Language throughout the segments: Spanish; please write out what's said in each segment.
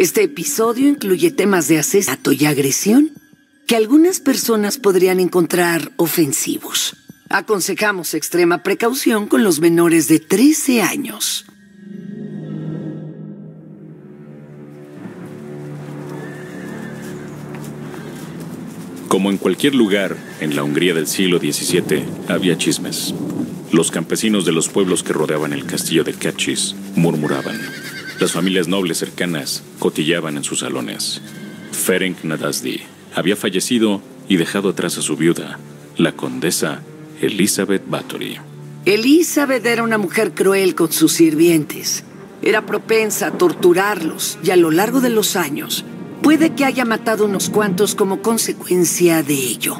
Este episodio incluye temas de asesinato y agresión que algunas personas podrían encontrar ofensivos. Aconsejamos extrema precaución con los menores de 13 años. Como en cualquier lugar, en la Hungría del siglo XVII, había chismes. Los campesinos de los pueblos que rodeaban el castillo de Kachis murmuraban. Las familias nobles cercanas cotillaban en sus salones. Ferenc Nadasdy había fallecido y dejado atrás a su viuda, la condesa Elizabeth Bathory. Elizabeth era una mujer cruel con sus sirvientes. Era propensa a torturarlos y a lo largo de los años puede que haya matado unos cuantos como consecuencia de ello.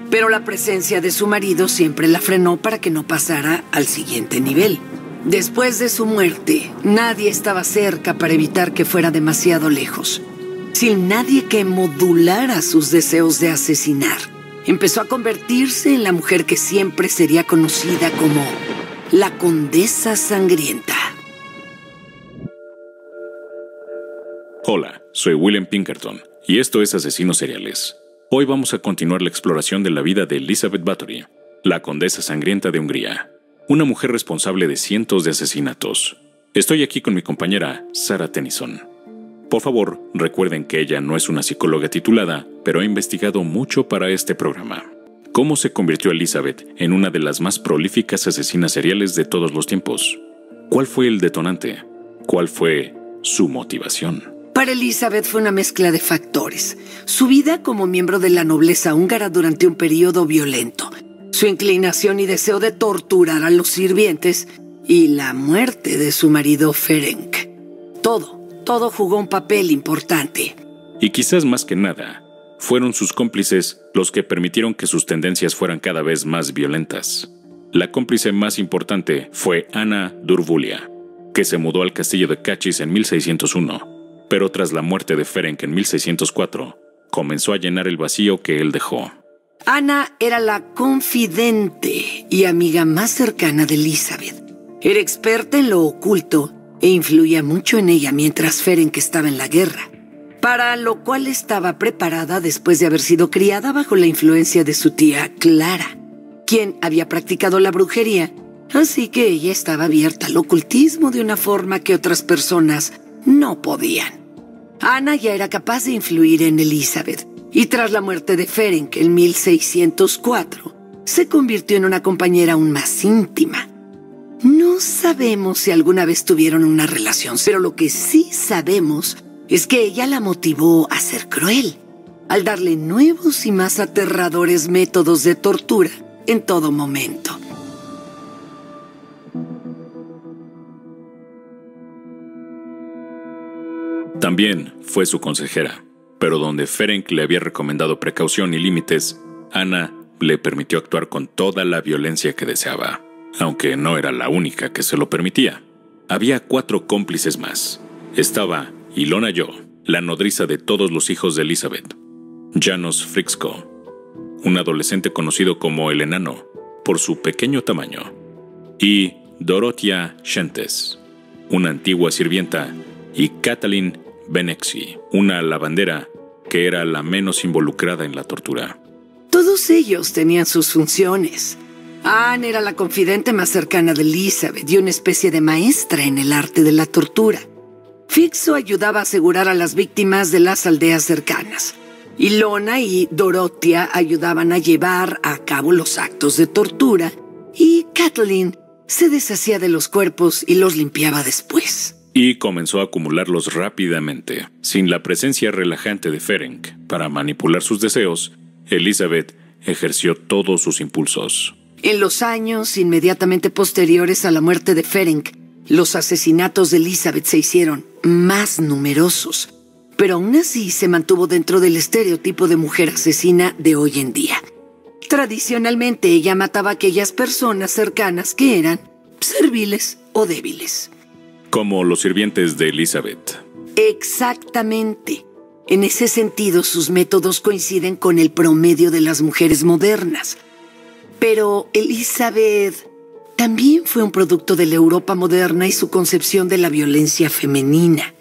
Pero la presencia de su marido siempre la frenó para que no pasara al siguiente nivel. Después de su muerte, nadie estaba cerca para evitar que fuera demasiado lejos. Sin nadie que modulara sus deseos de asesinar, empezó a convertirse en la mujer que siempre sería conocida como la Condesa Sangrienta. Hola, soy William Pinkerton, y esto es Asesinos Seriales. Hoy vamos a continuar la exploración de la vida de Elizabeth Bathory, la Condesa Sangrienta de Hungría, una mujer responsable de cientos de asesinatos. Estoy aquí con mi compañera, Sarah Tennyson. Por favor, recuerden que ella no es una psicóloga titulada, pero ha investigado mucho para este programa. ¿Cómo se convirtió Elizabeth en una de las más prolíficas asesinas seriales de todos los tiempos? ¿Cuál fue el detonante? ¿Cuál fue su motivación? Para Elizabeth fue una mezcla de factores. Su vida como miembro de la nobleza húngara durante un periodo violento, su inclinación y deseo de torturar a los sirvientes y la muerte de su marido Ferenc. Todo jugó un papel importante. Y quizás más que nada, fueron sus cómplices los que permitieron que sus tendencias fueran cada vez más violentas. La cómplice más importante fue Anna Durvulia, que se mudó al castillo de Kachis en 1601. Pero tras la muerte de Ferenc en 1604, comenzó a llenar el vacío que él dejó. Ana era la confidente y amiga más cercana de Elizabeth. Era experta en lo oculto e influía mucho en ella mientras Ferenc estaba en la guerra, para lo cual estaba preparada después de haber sido criada bajo la influencia de su tía Clara, quien había practicado la brujería, así que ella estaba abierta al ocultismo de una forma que otras personas no podían. Ana ya era capaz de influir en Elizabeth, y tras la muerte de Ferenc en 1604, se convirtió en una compañera aún más íntima. No sabemos si alguna vez tuvieron una relación, pero lo que sí sabemos es que ella la motivó a ser cruel, al darle nuevos y más aterradores métodos de tortura en todo momento. También fue su consejera, pero donde Ferenc le había recomendado precaución y límites, Ana le permitió actuar con toda la violencia que deseaba, aunque no era la única que se lo permitía. Había 4 cómplices más. Estaba Ilona Jo, la nodriza de todos los hijos de Elizabeth, Janos Frixko, un adolescente conocido como el Enano por su pequeño tamaño, y Dorothea Shentes, una antigua sirvienta, y Katalin Benexi, una lavandera que era la menos involucrada en la tortura. Todos ellos tenían sus funciones. Anne era la confidente más cercana de Elizabeth y una especie de maestra en el arte de la tortura. Fixo ayudaba a asegurar a las víctimas de las aldeas cercanas. Ilona y Dorothea ayudaban a llevar a cabo los actos de tortura y Kathleen se deshacía de los cuerpos y los limpiaba después. Y comenzó a acumularlos rápidamente. Sin la presencia relajante de Ferenc para manipular sus deseos, Elizabeth ejerció todos sus impulsos. En los años inmediatamente posteriores a la muerte de Ferenc, los asesinatos de Elizabeth se hicieron más numerosos, pero aún así se mantuvo dentro del estereotipo de mujer asesina de hoy en día. Tradicionalmente ella mataba a aquellas personas cercanas que eran serviles o débiles. Como los sirvientes de Elizabeth. Exactamente. En ese sentido, sus métodos coinciden con el promedio de las mujeres modernas. Pero Elizabeth también fue un producto de la Europa moderna y su concepción de la violencia femenina.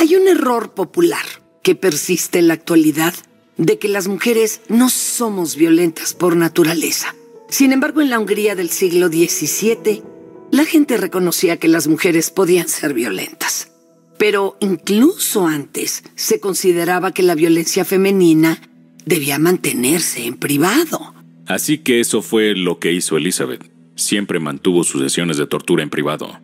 Hay un error popular que persiste en la actualidad de que las mujeres no somos violentas por naturaleza. Sin embargo, en la Hungría del siglo XVII, la gente reconocía que las mujeres podían ser violentas. Pero incluso antes se consideraba que la violencia femenina debía mantenerse en privado. Así que eso fue lo que hizo Elizabeth. Siempre mantuvo sus sesiones de tortura en privado.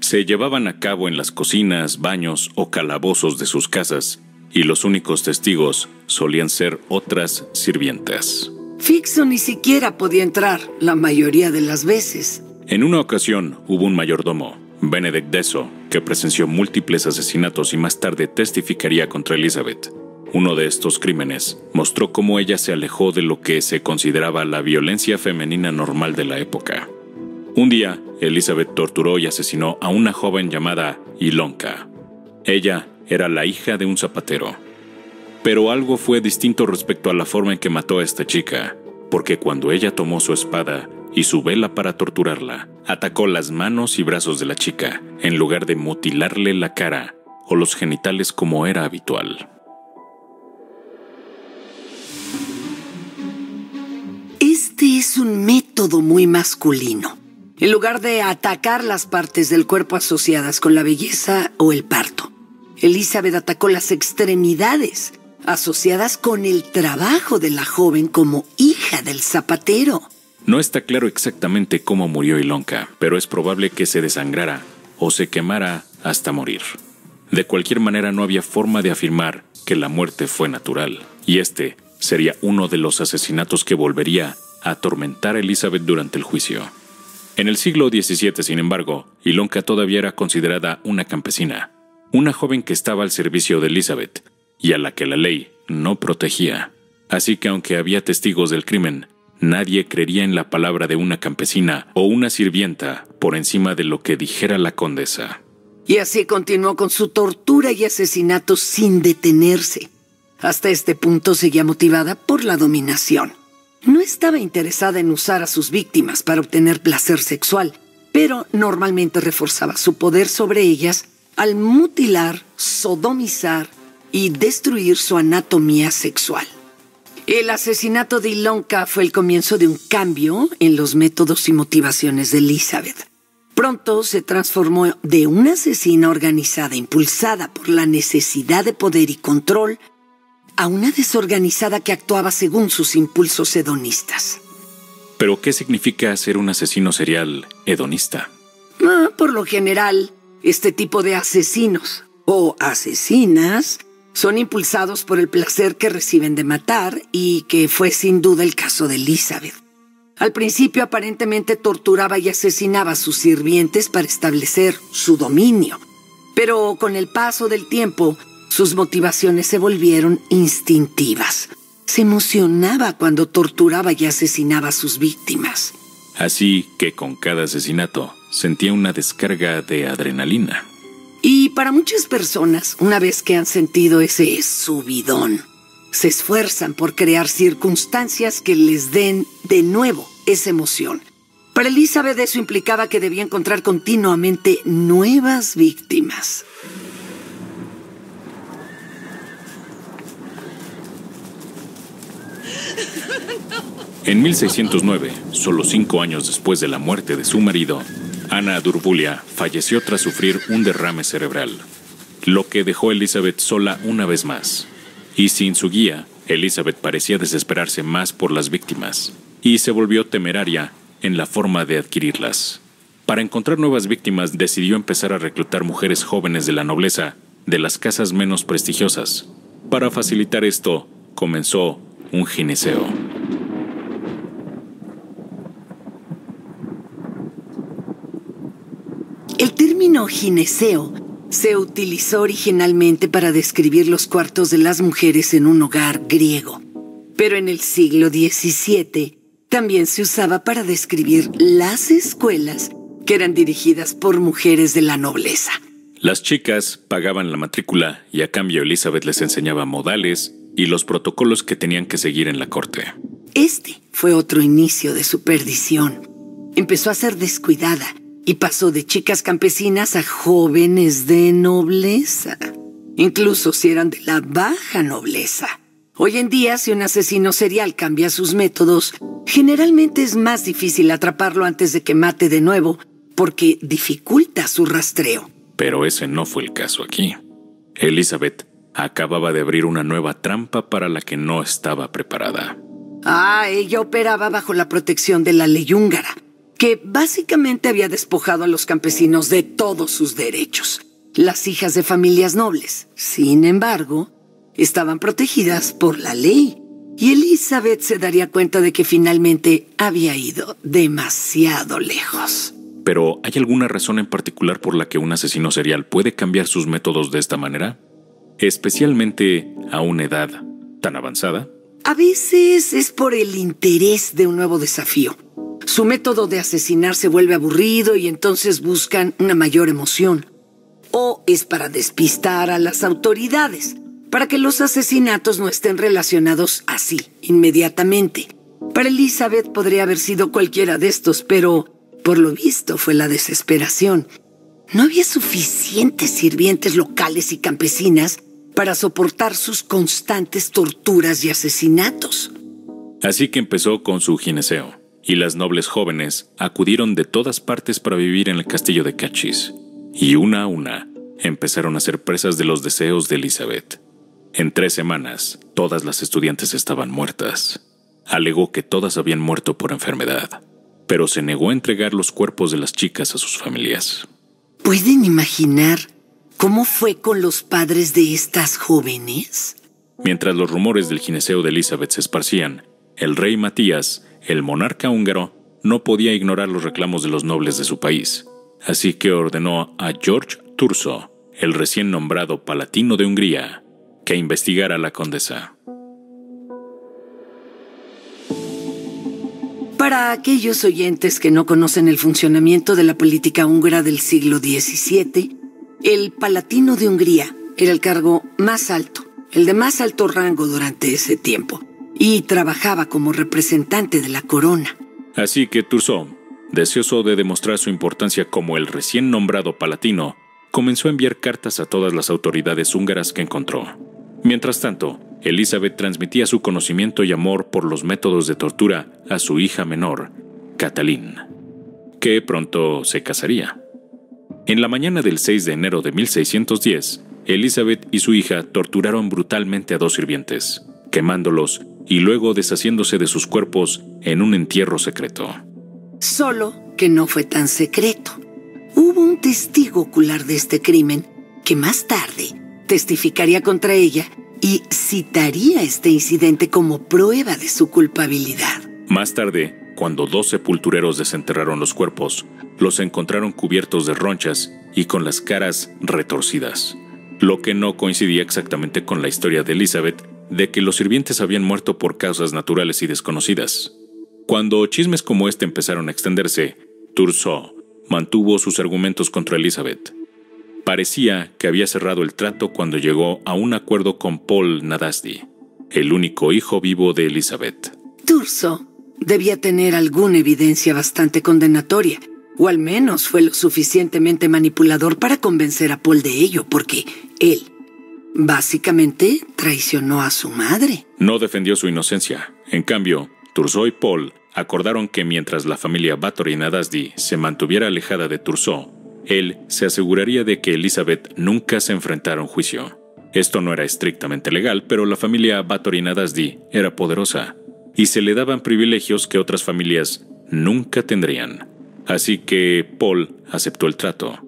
Se llevaban a cabo en las cocinas, baños o calabozos de sus casas, y los únicos testigos solían ser otras sirvientas. Fixo ni siquiera podía entrar la mayoría de las veces. En una ocasión hubo un mayordomo, Benedict Deso, que presenció múltiples asesinatos y más tarde testificaría contra Elizabeth. Uno de estos crímenes mostró cómo ella se alejó de lo que se consideraba la violencia femenina normal de la época. Un día, Elizabeth torturó y asesinó a una joven llamada Ilonka. Ella era la hija de un zapatero. Pero algo fue distinto respecto a la forma en que mató a esta chica, porque cuando ella tomó su espada y su vela para torturarla, atacó las manos y brazos de la chica, en lugar de mutilarle la cara o los genitales como era habitual. Este es un método muy masculino. En lugar de atacar las partes del cuerpo asociadas con la belleza o el parto, Elizabeth atacó las extremidades asociadas con el trabajo de la joven como hija del zapatero. No está claro exactamente cómo murió Ilonka, pero es probable que se desangrara o se quemara hasta morir. De cualquier manera, no había forma de afirmar que la muerte fue natural, y este sería uno de los asesinatos que volvería a atormentar a Elizabeth durante el juicio. En el siglo XVII, sin embargo, Ilonka todavía era considerada una campesina, una joven que estaba al servicio de Elizabeth y a la que la ley no protegía. Así que aunque había testigos del crimen, nadie creería en la palabra de una campesina o una sirvienta por encima de lo que dijera la condesa. Y así continuó con su tortura y asesinatos sin detenerse. Hasta este punto seguía motivada por la dominación. No estaba interesada en usar a sus víctimas para obtener placer sexual, pero normalmente reforzaba su poder sobre ellas al mutilar, sodomizar y destruir su anatomía sexual. El asesinato de Ilonka fue el comienzo de un cambio en los métodos y motivaciones de Elizabeth. Pronto se transformó de una asesina organizada impulsada por la necesidad de poder y control a una desorganizada que actuaba según sus impulsos hedonistas. ¿Pero qué significa ser un asesino serial hedonista? Por lo general, este tipo de asesinos o asesinas son impulsados por el placer que reciben de matar, y que fue sin duda el caso de Elizabeth. Al principio aparentemente torturaba y asesinaba a sus sirvientes para establecer su dominio, pero con el paso del tiempo sus motivaciones se volvieron instintivas. Se emocionaba cuando torturaba y asesinaba a sus víctimas. Así que con cada asesinato sentía una descarga de adrenalina. Y para muchas personas, una vez que han sentido ese subidón, se esfuerzan por crear circunstancias que les den de nuevo esa emoción. Para Elizabeth eso implicaba que debía encontrar continuamente nuevas víctimas. En 1609, solo 5 años después de la muerte de su marido, Ana Durbulia falleció tras sufrir un derrame cerebral, lo que dejó a Elizabeth sola una vez más. Y sin su guía, Elizabeth parecía desesperarse más por las víctimas, y se volvió temeraria en la forma de adquirirlas. Para encontrar nuevas víctimas, decidió empezar a reclutar mujeres jóvenes de la nobleza de las casas menos prestigiosas. Para facilitar esto, comenzó un gineceo. El término gineceo se utilizó originalmente para describir los cuartos de las mujeres en un hogar griego, pero en el siglo XVII también se usaba para describir las escuelas que eran dirigidas por mujeres de la nobleza. Las chicas pagaban la matrícula y a cambio Elizabeth les enseñaba modales y los protocolos que tenían que seguir en la corte. Este fue otro inicio de su perdición. Empezó a ser descuidada y pasó de chicas campesinas a jóvenes de nobleza. incluso si eran de la baja nobleza. Hoy en día, si un asesino serial cambia sus métodos, generalmente es más difícil atraparlo antes de que mate de nuevo, porque dificulta su rastreo. Pero ese no fue el caso aquí. Elizabeth acababa de abrir una nueva trampa para la que no estaba preparada. Ella operaba bajo la protección de la ley húngara, que básicamente había despojado a los campesinos de todos sus derechos. Las hijas de familias nobles, sin embargo, estaban protegidas por la ley, y Elizabeth se daría cuenta de que finalmente había ido demasiado lejos. ¿Pero hay alguna razón en particular por la que un asesino serial puede cambiar sus métodos de esta manera? Especialmente a una edad tan avanzada. A veces es por el interés de un nuevo desafío. Su método de asesinar se vuelve aburrido y entonces buscan una mayor emoción. O es para despistar a las autoridades, para que los asesinatos no estén relacionados así, inmediatamente. Para Elizabeth podría haber sido cualquiera de estos, pero por lo visto fue la desesperación. No había suficientes sirvientes locales y campesinas para soportar sus constantes torturas y asesinatos. Así que empezó con su gineceo, y las nobles jóvenes acudieron de todas partes para vivir en el castillo de Cachis, y una a una empezaron a ser presas de los deseos de Elizabeth. En 3 semanas, todas las estudiantes estaban muertas. Alegó que todas habían muerto por enfermedad, pero se negó a entregar los cuerpos de las chicas a sus familias. ¿Pueden imaginar cómo fue con los padres de estas jóvenes? Mientras los rumores del gineceo de Elizabeth se esparcían, el rey Matías, el monarca húngaro, no podía ignorar los reclamos de los nobles de su país, así que ordenó a George Thurzo, el recién nombrado palatino de Hungría, que investigara a la condesa. Para aquellos oyentes que no conocen el funcionamiento de la política húngara del siglo XVII, el palatino de Hungría era el cargo más alto, el de más alto rango durante ese tiempo, y trabajaba como representante de la corona. Así que Thurzo, deseoso de demostrar su importancia como el recién nombrado palatino, comenzó a enviar cartas a todas las autoridades húngaras que encontró. Mientras tanto, Elizabeth transmitía su conocimiento y amor por los métodos de tortura a su hija menor, Katalin, que pronto se casaría. En la mañana del 6 de enero de 1610, Elizabeth y su hija torturaron brutalmente a 2 sirvientes, quemándolos y luego deshaciéndose de sus cuerpos en un entierro secreto. Solo que no fue tan secreto. Hubo un testigo ocular de este crimen que más tarde testificaría contra ella y citaría este incidente como prueba de su culpabilidad. Más tarde, cuando 2 sepultureros desenterraron los cuerpos, los encontraron cubiertos de ronchas y con las caras retorcidas, lo que no coincidía exactamente con la historia de Elizabeth de que los sirvientes habían muerto por causas naturales y desconocidas. Cuando chismes como este empezaron a extenderse, Thurzo mantuvo sus argumentos contra Elizabeth. Parecía que había cerrado el trato cuando llegó a un acuerdo con Paul Nadasdy, el único hijo vivo de Elizabeth. Thurzo debía tener alguna evidencia bastante condenatoria, o al menos fue lo suficientemente manipulador para convencer a Paul de ello, porque él básicamente traicionó a su madre. No defendió su inocencia. En cambio, Thurzo y Paul acordaron que mientras la familia Báthory Nadasdy se mantuviera alejada de Thurzo, él se aseguraría de que Elizabeth nunca se enfrentara a un juicio. Esto no era estrictamente legal, pero la familia Báthory Nadasdy era poderosa y se le daban privilegios que otras familias nunca tendrían. Así que Paul aceptó el trato.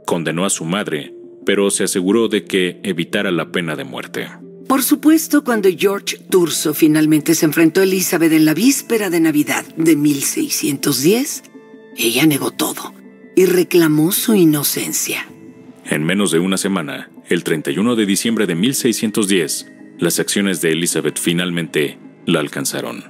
Condenó a su madre, pero se aseguró de que evitara la pena de muerte. Por supuesto, cuando George Thurzo finalmente se enfrentó a Elizabeth en la víspera de Navidad de 1610, ella negó todo y reclamó su inocencia. En menos de una semana, el 31 de diciembre de 1610, las acciones de Elizabeth finalmente la alcanzaron.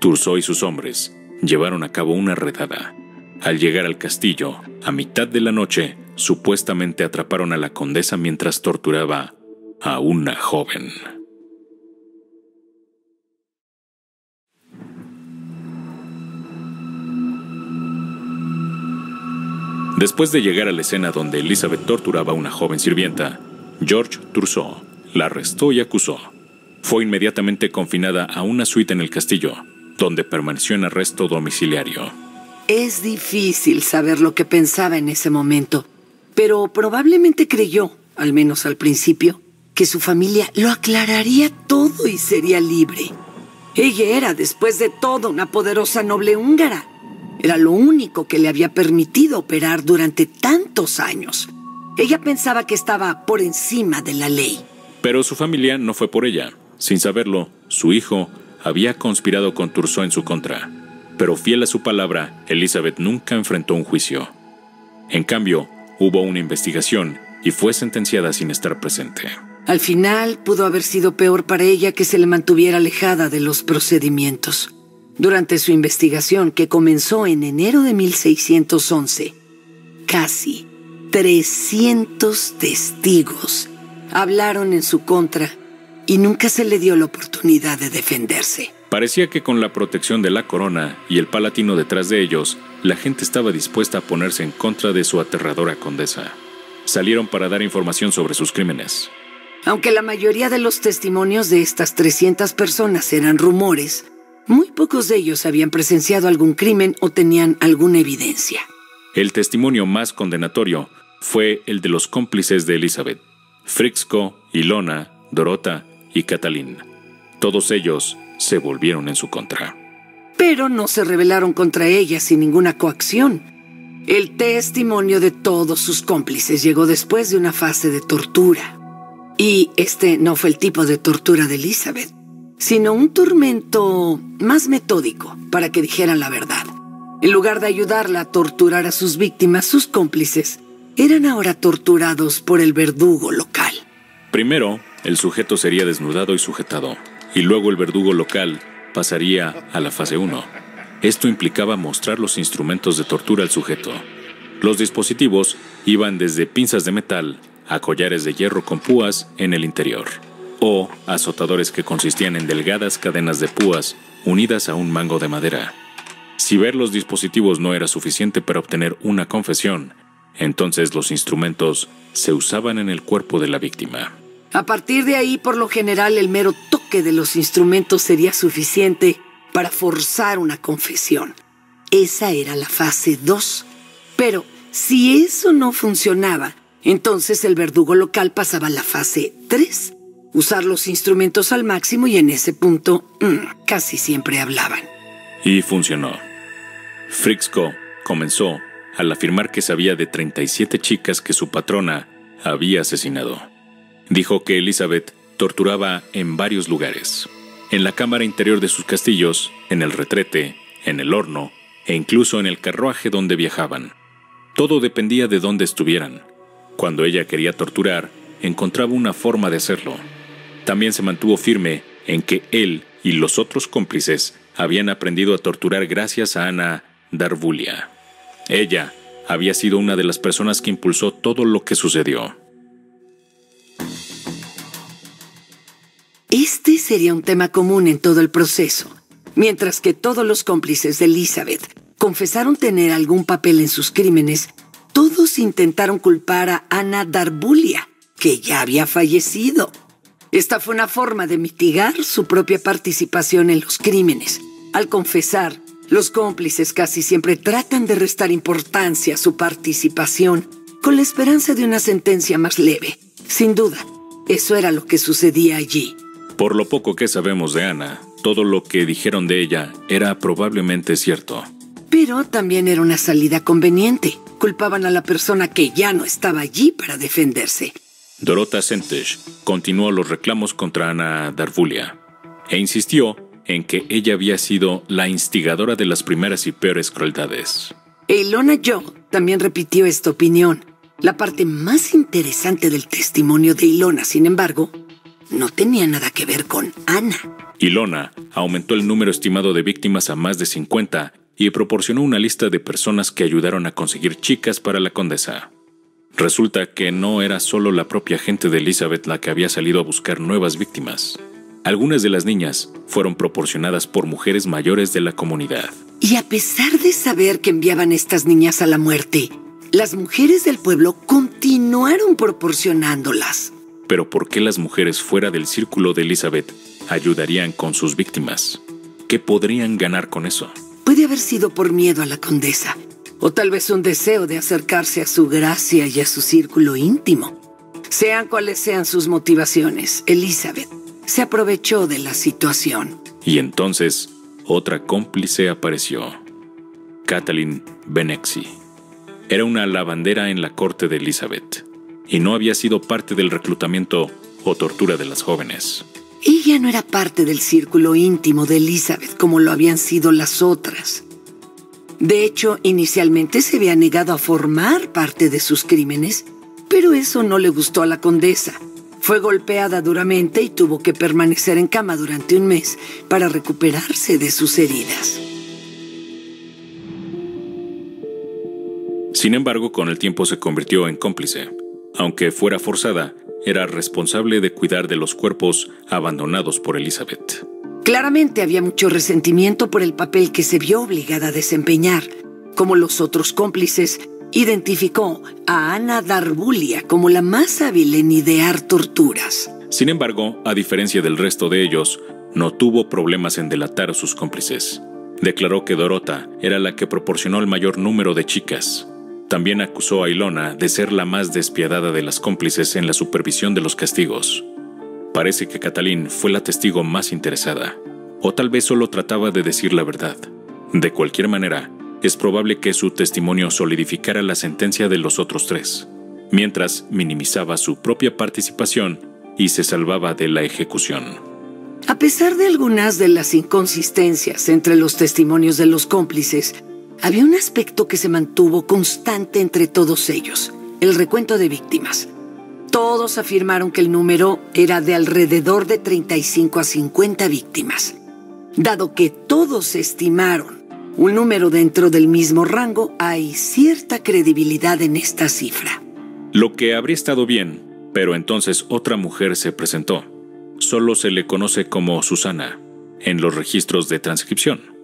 Thurzo y sus hombres llevaron a cabo una redada. Al llegar al castillo, a mitad de la noche, supuestamente atraparon a la condesa mientras torturaba a una joven. Después de llegar a la escena donde Elizabeth torturaba a una joven sirvienta, George Trousseau la arrestó y acusó. Fue inmediatamente confinada a una suite en el castillo, donde permaneció en arresto domiciliario. Es difícil saber lo que pensaba en ese momento, pero probablemente creyó, al menos al principio, que su familia lo aclararía todo y sería libre. Ella era, después de todo, una poderosa noble húngara. Era lo único que le había permitido operar durante tantos años. Ella pensaba que estaba por encima de la ley. Pero su familia no fue por ella. Sin saberlo, su hijo había conspirado con Trousseau en su contra. Pero fiel a su palabra, Elizabeth nunca enfrentó un juicio. En cambio, hubo una investigación y fue sentenciada sin estar presente. Al final, pudo haber sido peor para ella que se le mantuviera alejada de los procedimientos. Durante su investigación, que comenzó en enero de 1611, casi 300 testigos hablaron en su contra y nunca se le dio la oportunidad de defenderse. Parecía que con la protección de la corona y el palatino detrás de ellos, la gente estaba dispuesta a ponerse en contra de su aterradora condesa. Salieron para dar información sobre sus crímenes. Aunque la mayoría de los testimonios de estas 300 personas eran rumores, muy pocos de ellos habían presenciado algún crimen o tenían alguna evidencia. El testimonio más condenatorio fue el de los cómplices de Elizabeth: Frixco, Ilona, Dorota y Catalín. Todos ellos se volvieron en su contra. Pero no se rebelaron contra ella sin ninguna coacción. El testimonio de todos sus cómplices llegó después de una fase de tortura. Y este no fue el tipo de tortura de Elizabeth, sino un tormento más metódico para que dijeran la verdad. En lugar de ayudarla a torturar a sus víctimas, sus cómplices eran ahora torturados por el verdugo local. Primero, el sujeto sería desnudado y sujetado, y luego el verdugo local pasaría a la fase 1. Esto implicaba mostrar los instrumentos de tortura al sujeto. Los dispositivos iban desde pinzas de metal a collares de hierro con púas en el interior, o azotadores que consistían en delgadas cadenas de púas unidas a un mango de madera. Si ver los dispositivos no era suficiente para obtener una confesión, entonces los instrumentos se usaban en el cuerpo de la víctima. A partir de ahí, por lo general, el mero toque de los instrumentos sería suficiente para forzar una confesión. Esa era la fase 2. Pero si eso no funcionaba, entonces el verdugo local pasaba a la fase 3. Usar los instrumentos al máximo y en ese punto casi siempre hablaban. Y funcionó. Frixco comenzó al afirmar que sabía de 37 chicas que su patrona había asesinado. Dijo que Elizabeth torturaba en varios lugares: en la cámara interior de sus castillos, en el retrete, en el horno e incluso en el carruaje donde viajaban. Todo dependía de dónde estuvieran. Cuando ella quería torturar, encontraba una forma de hacerlo. También se mantuvo firme en que él y los otros cómplices habían aprendido a torturar gracias a Anna Darvulia. Ella había sido una de las personas que impulsó todo lo que sucedió. Este sería un tema común en todo el proceso. Mientras que todos los cómplices de Elizabeth confesaron tener algún papel en sus crímenes, todos intentaron culpar a Anna Darvulia, que ya había fallecido. Esta fue una forma de mitigar su propia participación en los crímenes. Al confesar, los cómplices casi siempre tratan de restar importancia a su participación con la esperanza de una sentencia más leve. Sin duda, eso era lo que sucedía allí. Por lo poco que sabemos de Anna, todo lo que dijeron de ella era probablemente cierto. Pero también era una salida conveniente. Culpaban a la persona que ya no estaba allí para defenderse. Dorota Sentej continuó los reclamos contra Anna Darvulia e insistió en que ella había sido la instigadora de las primeras y peores crueldades. Ilona Jo también repitió esta opinión. La parte más interesante del testimonio de Ilona, sin embargo, no tenía nada que ver con Anna. Ilona aumentó el número estimado de víctimas a más de 50 y proporcionó una lista de personas que ayudaron a conseguir chicas para la condesa. Resulta que no era solo la propia gente de Elizabeth la que había salido a buscar nuevas víctimas. Algunas de las niñas fueron proporcionadas por mujeres mayores de la comunidad. Y a pesar de saber que enviaban estas niñas a la muerte, las mujeres del pueblo continuaron proporcionándolas. Pero ¿por qué las mujeres fuera del círculo de Elizabeth ayudarían con sus víctimas? ¿Qué podrían ganar con eso? Puede haber sido por miedo a la condesa, o tal vez un deseo de acercarse a su gracia y a su círculo íntimo. Sean cuales sean sus motivaciones, Elizabeth se aprovechó de la situación. Y entonces, otra cómplice apareció. Kathleen Benexy. Era una lavandera en la corte de Elizabeth, y no había sido parte del reclutamiento o tortura de las jóvenes. Ella no era parte del círculo íntimo de Elizabeth como lo habían sido las otras. De hecho, inicialmente se había negado a formar parte de sus crímenes, pero eso no le gustó a la condesa. Fue golpeada duramente y tuvo que permanecer en cama durante un mes para recuperarse de sus heridas. Sin embargo, con el tiempo se convirtió en cómplice. Aunque fuera forzada, era responsable de cuidar de los cuerpos abandonados por Elizabeth. Claramente había mucho resentimiento por el papel que se vio obligada a desempeñar. Como los otros cómplices, identificó a Anna Darvulia como la más hábil en idear torturas. Sin embargo, a diferencia del resto de ellos, no tuvo problemas en delatar a sus cómplices. Declaró que Dorota era la que proporcionó el mayor número de chicas. También acusó a Ilona de ser la más despiadada de las cómplices en la supervisión de los castigos. Parece que Kathleen fue la testigo más interesada, o tal vez solo trataba de decir la verdad. De cualquier manera, es probable que su testimonio solidificara la sentencia de los otros tres, mientras minimizaba su propia participación y se salvaba de la ejecución. A pesar de algunas de las inconsistencias entre los testimonios de los cómplices, había un aspecto que se mantuvo constante entre todos ellos: el recuento de víctimas. Todos afirmaron que el número era de alrededor de 35 a 50 víctimas. Dado que todos estimaron un número dentro del mismo rango, hay cierta credibilidad en esta cifra. Lo que habría estado bien, pero entonces otra mujer se presentó. Solo se le conoce como Susana en los registros de transcripción.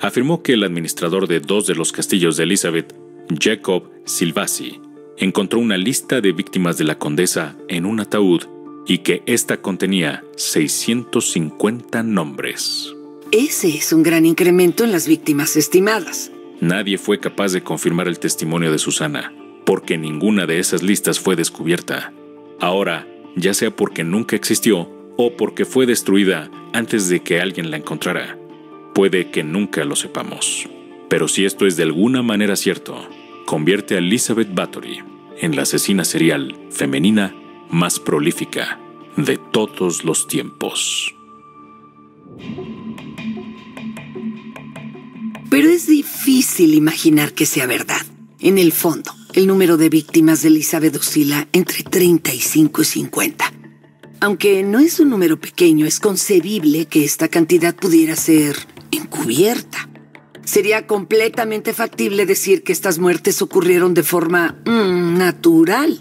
Afirmó que el administrador de 2 de los castillos de Elizabeth, Jacob Silvasi, encontró una lista de víctimas de la condesa en un ataúd y que ésta contenía 650 nombres. Ese es un gran incremento en las víctimas estimadas. Nadie fue capaz de confirmar el testimonio de Susana, porque ninguna de esas listas fue descubierta. Ahora, ya sea porque nunca existió o porque fue destruida antes de que alguien la encontrara. Puede que nunca lo sepamos. Pero si esto es de alguna manera cierto, convierte a Elizabeth Bathory en la asesina serial femenina más prolífica de todos los tiempos. Pero es difícil imaginar que sea verdad. En el fondo, el número de víctimas de Elizabeth oscila entre 35 y 50. Aunque no es un número pequeño, es concebible que esta cantidad pudiera ser encubierta. Sería completamente factible decir que estas muertes ocurrieron de forma natural.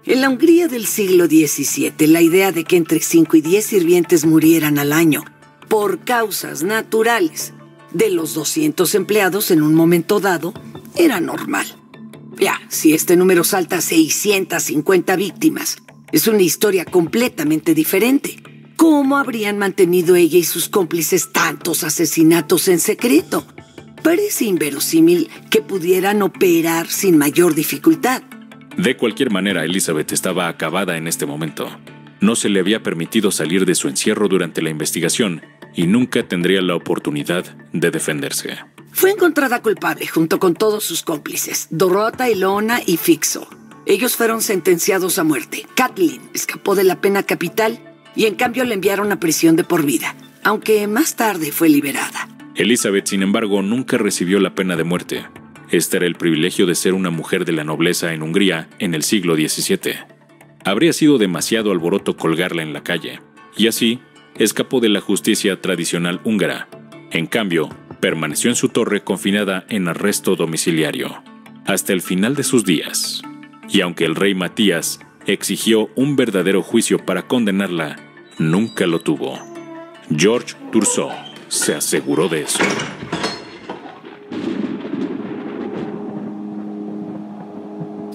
En la Hungría del siglo XVII, la idea de que entre 5 y 10 sirvientes murieran al año por causas naturales de los 200 empleados en un momento dado era normal. Ya, si este número salta a 650 víctimas, es una historia completamente diferente. ¿Cómo habrían mantenido ella y sus cómplices tantos asesinatos en secreto? Parece inverosímil que pudieran operar sin mayor dificultad. De cualquier manera, Elizabeth estaba acabada en este momento. No se le había permitido salir de su encierro durante la investigación y nunca tendría la oportunidad de defenderse. Fue encontrada culpable junto con todos sus cómplices, Dorota, Ilona y Fixo. Ellos fueron sentenciados a muerte. Kathleen escapó de la pena capital y en cambio le enviaron a prisión de por vida, aunque más tarde fue liberada. Elizabeth, sin embargo, nunca recibió la pena de muerte. Este era el privilegio de ser una mujer de la nobleza en Hungría en el siglo XVII. Habría sido demasiado alboroto colgarla en la calle, y así escapó de la justicia tradicional húngara. En cambio, permaneció en su torre confinada en arresto domiciliario, hasta el final de sus días. Y aunque el rey Matías exigió un verdadero juicio para condenarla, nunca lo tuvo. George Turgot se aseguró de eso.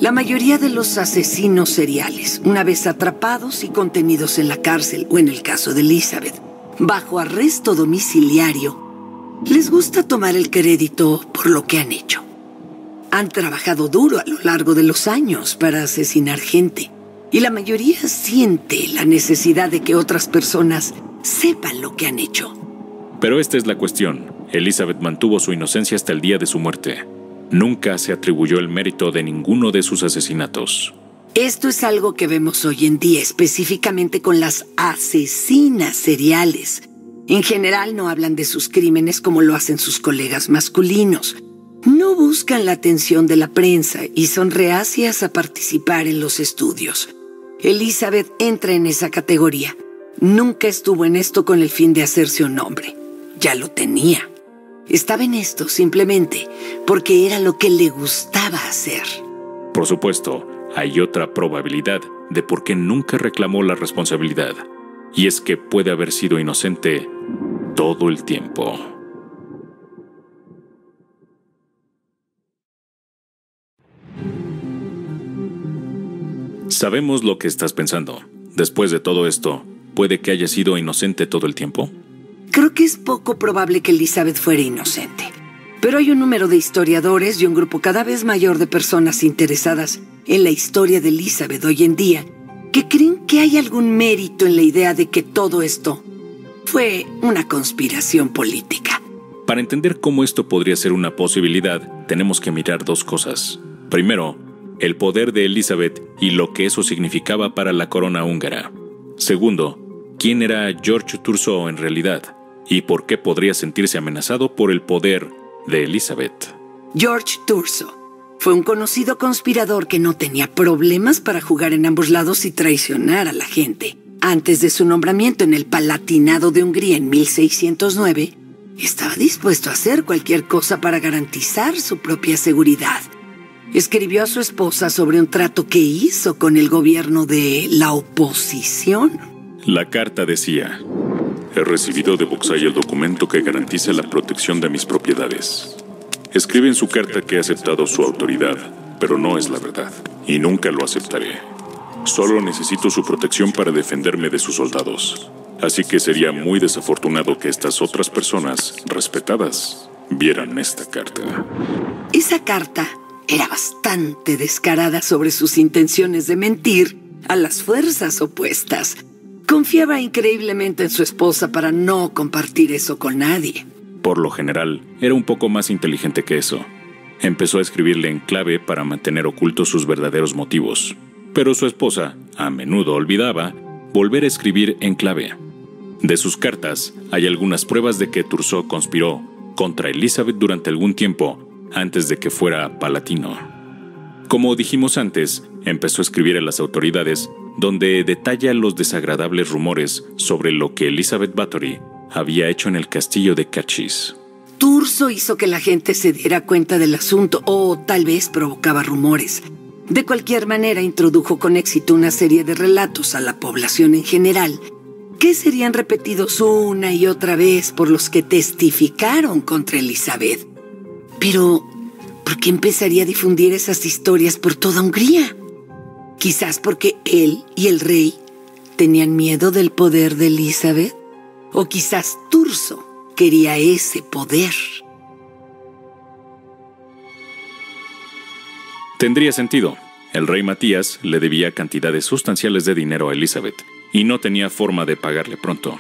La mayoría de los asesinos seriales, una vez atrapados y contenidos en la cárcel, o en el caso de Elizabeth, bajo arresto domiciliario, les gusta tomar el crédito por lo que han hecho. Han trabajado duro a lo largo de los años para asesinar gente, y la mayoría siente la necesidad de que otras personas sepan lo que han hecho. Pero esta es la cuestión. Elizabeth mantuvo su inocencia hasta el día de su muerte. Nunca se atribuyó el mérito de ninguno de sus asesinatos. Esto es algo que vemos hoy en día, específicamente con las asesinas seriales. En general no hablan de sus crímenes como lo hacen sus colegas masculinos. No buscan la atención de la prensa y son reacias a participar en los estudios. Elizabeth entra en esa categoría. Nunca estuvo en esto con el fin de hacerse un nombre. Ya lo tenía. Estaba en esto simplemente porque era lo que le gustaba hacer. Por supuesto, hay otra probabilidad de por qué nunca reclamó la responsabilidad. Y es que puede haber sido inocente todo el tiempo. Sabemos lo que estás pensando. Después de todo esto, ¿puede que haya sido inocente todo el tiempo? Creo que es poco probable que Elizabeth fuera inocente. Pero hay un número de historiadores y un grupo cada vez mayor de personas interesadas en la historia de Elizabeth hoy en día que creen que hay algún mérito en la idea de que todo esto fue una conspiración política. Para entender cómo esto podría ser una posibilidad, tenemos que mirar dos cosas. Primero, el poder de Elizabeth y lo que eso significaba para la corona húngara. Segundo, ¿quién era George Thurzo en realidad? ¿Y por qué podría sentirse amenazado por el poder de Elizabeth? George Thurzo fue un conocido conspirador que no tenía problemas para jugar en ambos lados y traicionar a la gente. Antes de su nombramiento en el Palatinado de Hungría en 1609, estaba dispuesto a hacer cualquier cosa para garantizar su propia seguridad. Escribió a su esposa sobre un trato que hizo con el gobierno de la oposición. La carta decía: he recibido de Buxai el documento que garantiza la protección de mis propiedades. Escribe en su carta que he aceptado su autoridad, pero no es la verdad, y nunca lo aceptaré. Solo necesito su protección para defenderme de sus soldados. Así que sería muy desafortunado que estas otras personas, respetadas, vieran esta carta. Esa carta era bastante descarada sobre sus intenciones de mentir a las fuerzas opuestas. Confiaba increíblemente en su esposa para no compartir eso con nadie. Por lo general, era un poco más inteligente que eso. Empezó a escribirle en clave para mantener ocultos sus verdaderos motivos. Pero su esposa, a menudo olvidaba, volver a escribir en clave. De sus cartas, hay algunas pruebas de que Thurzo conspiró contra Elizabeth durante algún tiempo, antes de que fuera palatino. Como dijimos antes, empezó a escribir a las autoridades, donde detalla los desagradables rumores sobre lo que Elizabeth Bathory había hecho en el castillo de Cachis. Thurzo hizo que la gente se diera cuenta del asunto, o tal vez provocaba rumores. De cualquier manera, introdujo con éxito una serie de relatos a la población en general, que serían repetidos una y otra vez por los que testificaron contra Elizabeth. Pero, ¿por qué empezaría a difundir esas historias por toda Hungría? Quizás porque él y el rey tenían miedo del poder de Elizabeth. O quizás Thurzo quería ese poder. Tendría sentido. El rey Matías le debía cantidades sustanciales de dinero a Elizabeth y no tenía forma de pagarle pronto.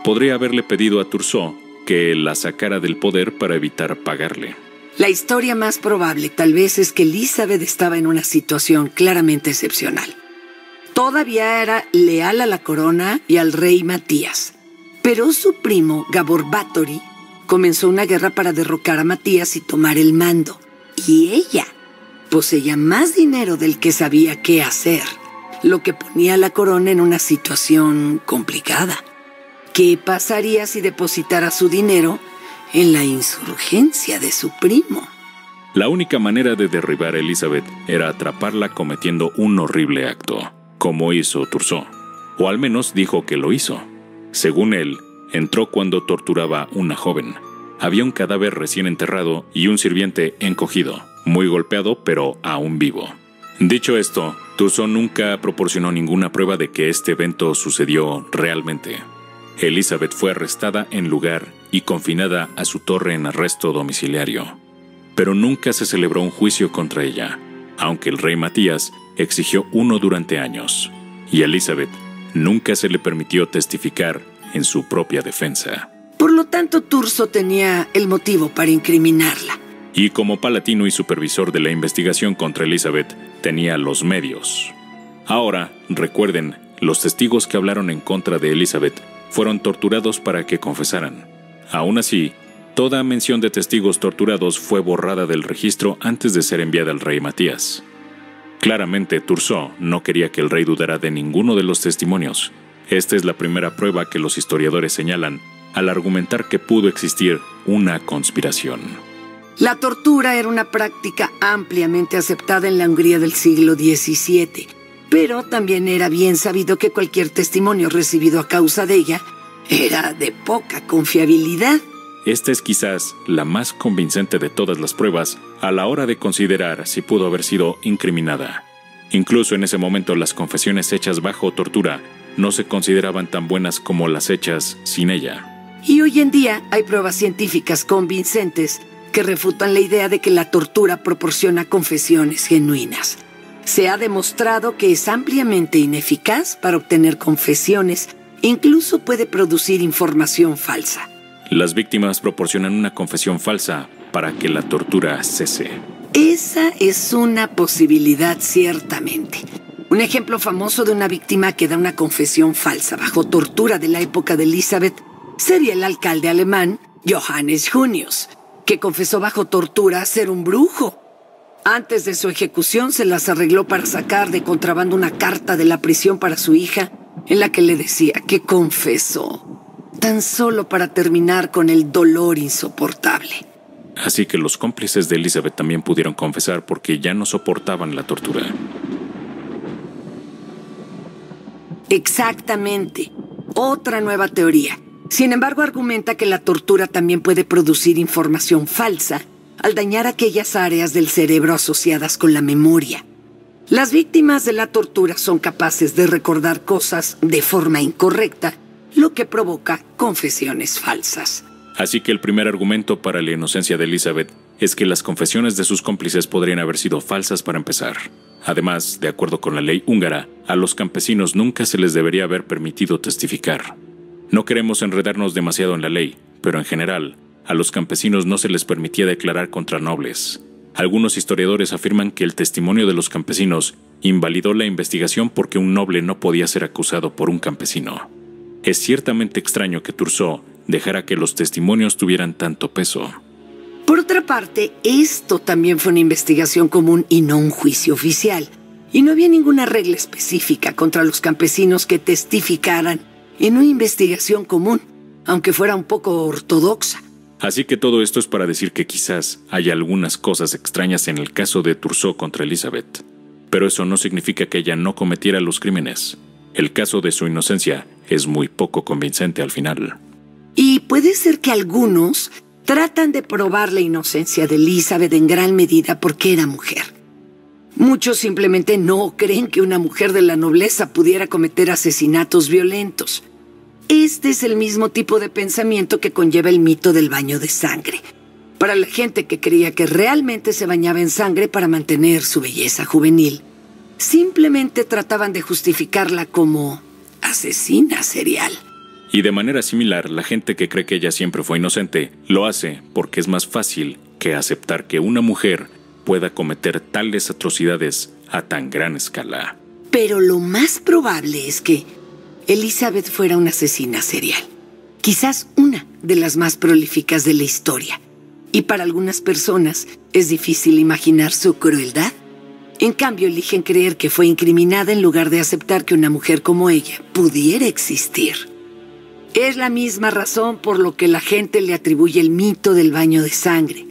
Podría haberle pedido a Thurzo que la sacara del poder para evitar pagarle. La historia más probable tal vez es que Elizabeth estaba en una situación claramente excepcional. Todavía era leal a la corona y al rey Matías, pero su primo Gábor Báthory comenzó una guerra para derrocar a Matías y tomar el mando, y ella poseía más dinero del que sabía qué hacer, lo que ponía a la corona en una situación complicada. ¿Qué pasaría si depositara su dinero en la insurgencia de su primo? La única manera de derribar a Elizabeth era atraparla cometiendo un horrible acto, como hizo Thurzo, o al menos dijo que lo hizo. Según él, entró cuando torturaba a una joven. Había un cadáver recién enterrado y un sirviente encogido, muy golpeado pero aún vivo. Dicho esto, Thurzó nunca proporcionó ninguna prueba de que este evento sucedió realmente. Elizabeth fue arrestada en lugar y confinada a su torre en arresto domiciliario. Pero nunca se celebró un juicio contra ella, aunque el rey Matías exigió uno durante años, y a Elizabeth nunca se le permitió testificar en su propia defensa. Por lo tanto, Thurzó tenía el motivo para incriminarla. Y como palatino y supervisor de la investigación contra Elizabeth, tenía los medios. Ahora, recuerden, los testigos que hablaron en contra de Elizabeth fueron torturados para que confesaran. Aún así, toda mención de testigos torturados fue borrada del registro antes de ser enviada al rey Matías. Claramente, Thurzó no quería que el rey dudara de ninguno de los testimonios. Esta es la primera prueba que los historiadores señalan al argumentar que pudo existir una conspiración. La tortura era una práctica ampliamente aceptada en la Hungría del siglo XVII, pero también era bien sabido que cualquier testimonio recibido a causa de ella era de poca confiabilidad. Esta es quizás la más convincente de todas las pruebas a la hora de considerar si pudo haber sido incriminada. Incluso en ese momento las confesiones hechas bajo tortura no se consideraban tan buenas como las hechas sin ella. Y hoy en día hay pruebas científicas convincentes que refutan la idea de que la tortura proporciona confesiones genuinas. Se ha demostrado que es ampliamente ineficaz para obtener confesiones, incluso puede producir información falsa. Las víctimas proporcionan una confesión falsa para que la tortura cese. Esa es una posibilidad, ciertamente. Un ejemplo famoso de una víctima que da una confesión falsa bajo tortura de la época de Elizabeth sería el alcalde alemán Johannes Junius, que confesó bajo tortura ser un brujo. Antes de su ejecución se las arregló para sacar de contrabando una carta de la prisión para su hija, en la que le decía que confesó, tan solo para terminar con el dolor insoportable. Así que los cómplices de Elizabeth también pudieron confesar porque ya no soportaban la tortura. Exactamente. Otra nueva teoría. Sin embargo, argumenta que la tortura también puede producir información falsa al dañar aquellas áreas del cerebro asociadas con la memoria. Las víctimas de la tortura son capaces de recordar cosas de forma incorrecta, lo que provoca confesiones falsas. Así que el primer argumento para la inocencia de Elizabeth es que las confesiones de sus cómplices podrían haber sido falsas para empezar. Además, de acuerdo con la ley húngara, a los campesinos nunca se les debería haber permitido testificar. No queremos enredarnos demasiado en la ley, pero en general, a los campesinos no se les permitía declarar contra nobles. Algunos historiadores afirman que el testimonio de los campesinos invalidó la investigación porque un noble no podía ser acusado por un campesino. Es ciertamente extraño que Thurzó dejara que los testimonios tuvieran tanto peso. Por otra parte, esto también fue una investigación común y no un juicio oficial. Y no había ninguna regla específica contra los campesinos que testificaran en una investigación común, aunque fuera un poco ortodoxa. Así que todo esto es para decir que quizás haya algunas cosas extrañas en el caso de Thurzó contra Elizabeth. Pero eso no significa que ella no cometiera los crímenes. El caso de su inocencia es muy poco convincente al final. Y puede ser que algunos tratan de probar la inocencia de Elizabeth en gran medida porque era mujer. Muchos simplemente no creen que una mujer de la nobleza pudiera cometer asesinatos violentos. Este es el mismo tipo de pensamiento que conlleva el mito del baño de sangre. Para la gente que creía que realmente se bañaba en sangre para mantener su belleza juvenil, simplemente trataban de justificarla como asesina serial. Y de manera similar, la gente que cree que ella siempre fue inocente lo hace porque es más fácil que aceptar que una mujer pueda cometer tales atrocidades a tan gran escala. Pero lo más probable es que Elizabeth fuera una asesina serial. Quizás una de las más prolíficas de la historia. Y para algunas personas es difícil imaginar su crueldad. En cambio, eligen creer que fue incriminada en lugar de aceptar que una mujer como ella pudiera existir. Es la misma razón por lo que la gente le atribuye el mito del baño de sangre.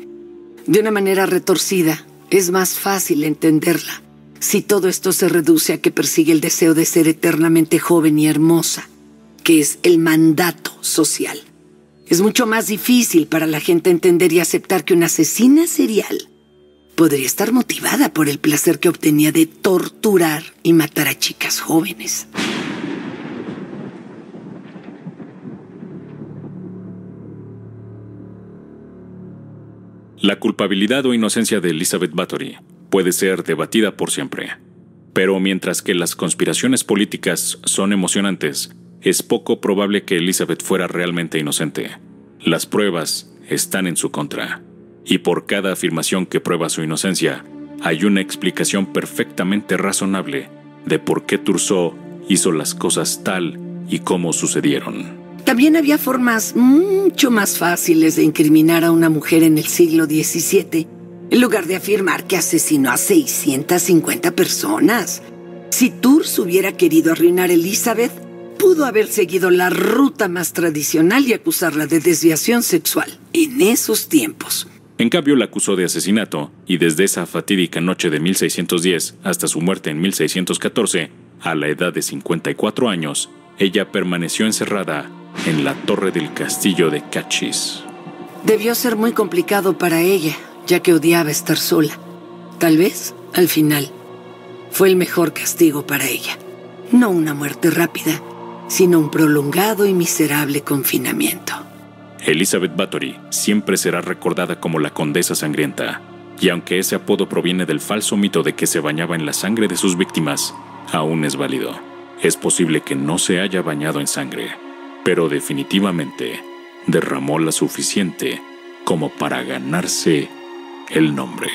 De una manera retorcida, es más fácil entenderla si todo esto se reduce a que persigue el deseo de ser eternamente joven y hermosa, que es el mandato social. Es mucho más difícil para la gente entender y aceptar que una asesina serial podría estar motivada por el placer que obtenía de torturar y matar a chicas jóvenes. La culpabilidad o inocencia de Elizabeth Bathory puede ser debatida por siempre. Pero mientras que las conspiraciones políticas son emocionantes, es poco probable que Elizabeth fuera realmente inocente. Las pruebas están en su contra. Y por cada afirmación que prueba su inocencia, hay una explicación perfectamente razonable de por qué Thurzó hizo las cosas tal y como sucedieron. También había formas mucho más fáciles de incriminar a una mujer en el siglo XVII, en lugar de afirmar que asesinó a 650 personas. Si Thurzó hubiera querido arruinar a Elizabeth, pudo haber seguido la ruta más tradicional y acusarla de desviación sexual en esos tiempos. En cambio, la acusó de asesinato, y desde esa fatídica noche de 1610 hasta su muerte en 1614, a la edad de 54 años, ella permaneció encerrada en la torre del castillo de Cachis. Debió ser muy complicado para ella, ya que odiaba estar sola. Tal vez, al final, fue el mejor castigo para ella. No una muerte rápida, sino un prolongado y miserable confinamiento. Elizabeth Bathory siempre será recordada como la Condesa Sangrienta, y aunque ese apodo proviene del falso mito de que se bañaba en la sangre de sus víctimas, aún es válido. Es posible que no se haya bañado en sangre, pero definitivamente derramó la suficiente como para ganarse el nombre.